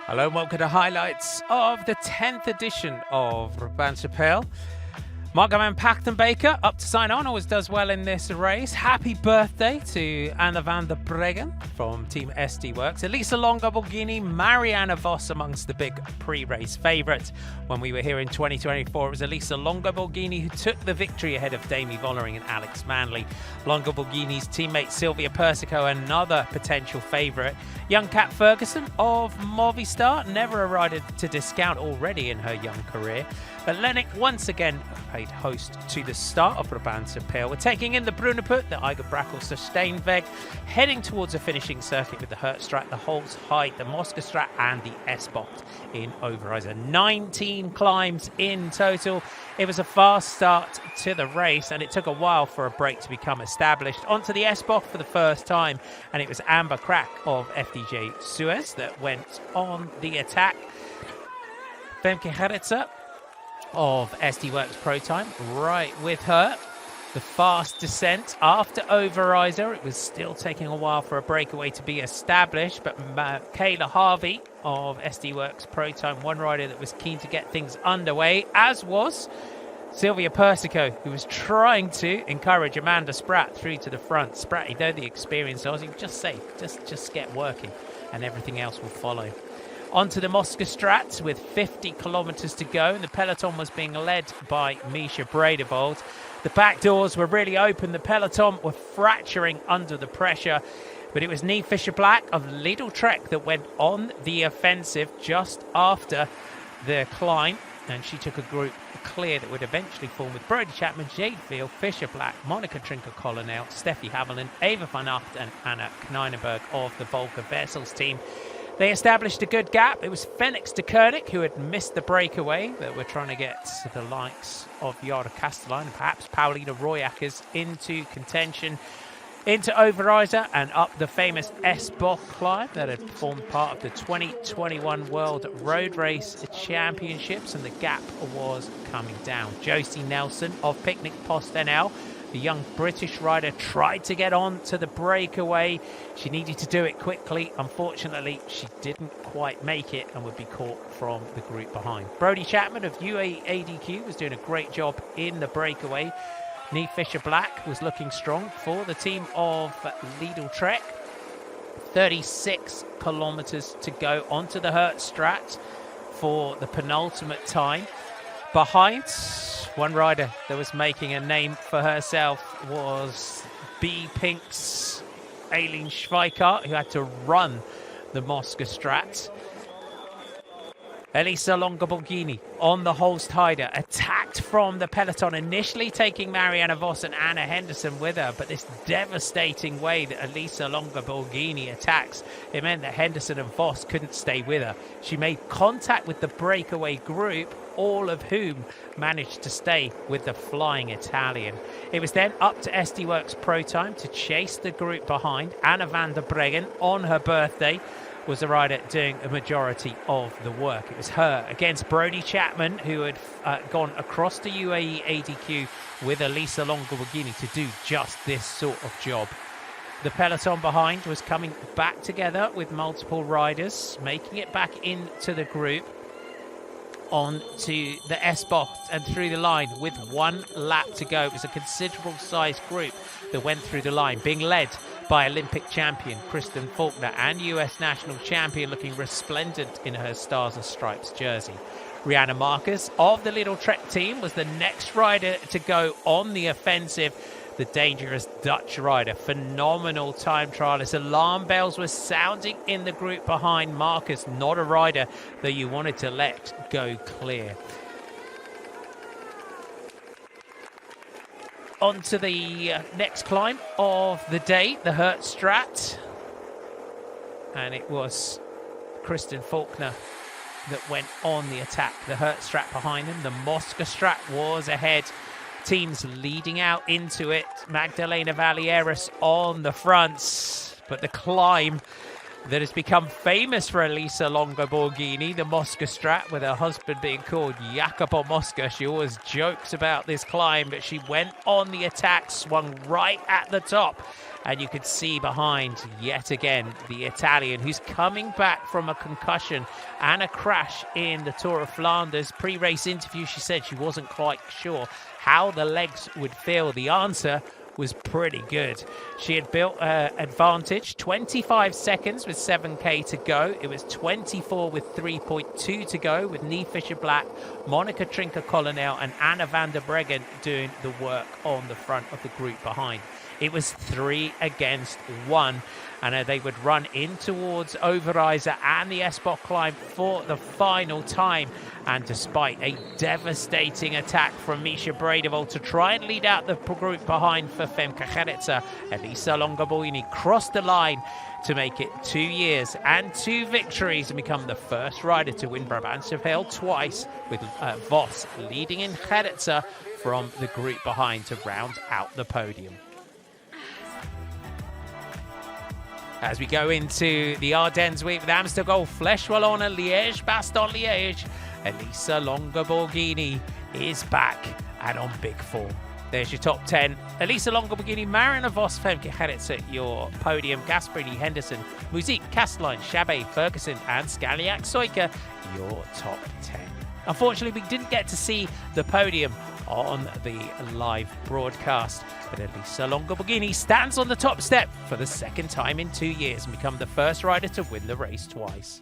Hello and welcome to highlights of the 10th edition of Brabantse Pijl. Margaman Pachtenbaker up to sign on, always does well in this race. Happy birthday to Anna van der Breggen from Team SD Works. Elisa Longo-Borghini, Marianne Vos amongst the big pre-race favourites. When we were here in 2024, it was Elisa Longo-Borghini who took the victory ahead of Demi Vollering and Alex Manley. Longo-Borghini's teammate Sylvia Persico, another potential favourite. Young Kat Ferguson of Movistar, never a rider to discount already in her young career. But Lennox once again paid host to the start of Brabantse Pijl. We're taking in the Bruneput, the Eiger-Brakel Steenweg, heading towards a finishing circuit with the Hertstraat, the Holzheide, the Moskestraat and the S-Bocht in Overijse. 19 climbs in total. It was a fast start to the race and it took a while for a break to become established. Onto the S-Bocht for the first time, and it was Amber Crack of FDJ Suez that went on the attack. Femke Gerritsen of SD Works Pro Time right with her. The fast descent after Overijse. It was still taking a while for a breakaway to be established, but Kayla Harvey of SD Works Pro Time, one rider that was keen to get things underway, as was Sylvia Persico, who was trying to encourage Amanda Spratt through to the front. Spratty, though the experienced Aussie, just say, just get working and everything else will follow. Onto the Moskestraat with 50 kilometres to go, and the peloton was being led by Misha Bredevold. The back doors were really open. The peloton were fracturing under the pressure, but it was Niamh Fisher-Black of Lidl Trek that went on the offensive just after the climb, and she took a group clear that would eventually form with Brodie Chapman, Jade Veal, Fisher-Black, Monica Trinker-Colonel, Steffi Haviland, Eva van Aert and Anna Kneinenberg of the Volker Wessels team. They established a good gap. It was Phoenix de Koenig who had missed the breakaway that were trying to get the likes of Yara Castellijn and perhaps Paulina Royackers into contention. Into Overijse and up the famous S-Bocht climb that had formed part of the 2021 World Road Race Championships, and the gap was coming down. Josie Nelson of Picnic Post NL, the young British rider, tried to get on to the breakaway. She needed to do it quickly. Unfortunately, she didn't quite make it and would be caught from the group behind. Brodie Chapman of UAE ADQ was doing a great job in the breakaway. Niamh Fisher-Black was looking strong for the team of Lidl Trek. 36 kilometres to go onto the Hertstraat for the penultimate time. Behind, one rider that was making a name for herself was B Pink's Aileen Schweikart, who had to run the Moskestraat. Elisa Longo-Borghini on the Holzheide, attacked from the peloton, initially taking Marianne Vos and Anna Henderson with her, but this devastating way that Elisa Longo-Borghini attacks, it meant that Henderson and Vos couldn't stay with her. She made contact with the breakaway group, all of whom managed to stay with the flying Italian. It was then up to SD Works Pro Time to chase the group behind. Anna van der Breggen, on her birthday, was the rider doing a majority of the work. It was her against Brodie Chapman, who had gone across to UAE ADQ with Elisa Longo-Borghini to do just this sort of job. The peloton behind was coming back together with multiple riders, making it back into the group, on to the S-Bocht and through the line with 1 lap to go. It was a considerable sized group that went through the line, being led by Olympic champion Kristen Faulkner and US national champion, looking resplendent in her Stars and Stripes jersey. Rihanna Marcus of the Lidl Trek team was the next rider to go on the offensive. The dangerous Dutch rider, phenomenal time trialist. Alarm bells were sounding in the group behind. Marcus, not a rider that you wanted to let go clear. On to the next climb of the day, the Hertstraat. And it was Kristen Faulkner that went on the attack. The Hertstraat behind them. The Moskestraat was ahead. Teams leading out into it. Magdalena Valieras on the fronts. But the climb that has become famous for Elisa Longo-Borghini, the Moskestraat, with her husband being called Jacopo Mosca. She always jokes about this climb, but she went on the attack, swung right at the top, And you could see behind, yet again, the Italian, who's coming back from a concussion and a crash in the Tour of Flanders. Pre-race interview, she said she wasn't quite sure how the legs would feel. The answer was pretty good. She had built an advantage, 25 seconds with 7K to go. It was 24 with 3.2 to go, with Niamh Fisher-Black, Monica Trinker-Colonel and Anna van der Breggen doing the work on the front of the group behind. It was 3 against 1, and they would run in towards Overijse and the Espot climb for the final time. And despite a devastating attack from Misha Bredevold to try and lead out the group behind for Femke Gerritsen, Elisa Longoborghini crossed the line to make it 2 years and 2 victories and become the first rider to win Brabantse Pijl twice, with Vos leading in Gerritsen from the group behind to round out the podium. As we go into the Ardennes week with Amstel, Flèche Wallonne, Liège, Bastogne-Liège, Elisa Longoborghini is back and on big form. There's your top 10. Elisa Longoborghini, Marianne Vos, Femke Gerritsen, your podium. Gasperini, Henderson, Musique, Castelline, Chabet, Ferguson and Scaliac Soika, your top 10. Unfortunately, we didn't get to see the podium on the live broadcast, but Elisa Longoborghini stands on the top step for the second time in 2 years and become the first rider to win the race twice.